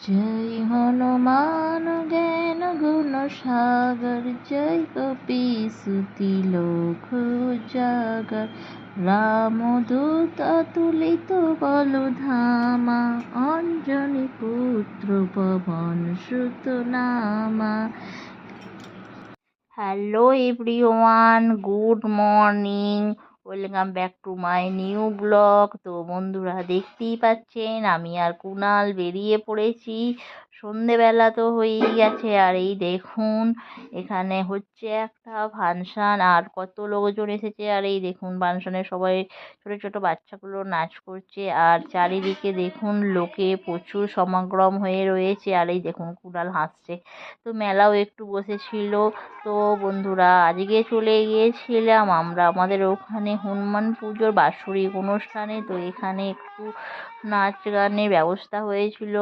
জয় হনুমান জ্ঞান গুণ সাগর, জয় কপীসুতি লোক উজাগর, রামদূত অতুলিত বল ধামা, অঞ্জনি পুত্র পবন সুত নামা। Hello everyone, good morning, welcome back to my new blog. তো বন্ধুরা, দেখতেই পাচ্ছেন আমি আর কুনাল বেরিয়ে পড়েছি। সন্ধেবেলা তো হয়েই গেছে, আর এই দেখুন এখানে হচ্ছে একটা ফাংশন, আর কত লোকজন এসেছে। আর এই দেখুন ফাংশনে সবাই ছোট ছোট বাচ্চাগুলো নাচ করছে, আর চারিদিকে দেখুন লোকে প্রচুর সমাগম হয়ে রয়েছে। আর এই দেখুন কুনাল হাসছে। তো মেলাও একটু বসেছিল। তো বন্ধুরা, আজকে চলে গিয়েছিলাম আমরা আমাদের ওখানে হনুমান পুজোর বাৎসরিক অনুষ্ঠানে। তো এখানে একটু নাচ গানের ব্যবস্থা হয়েছিল।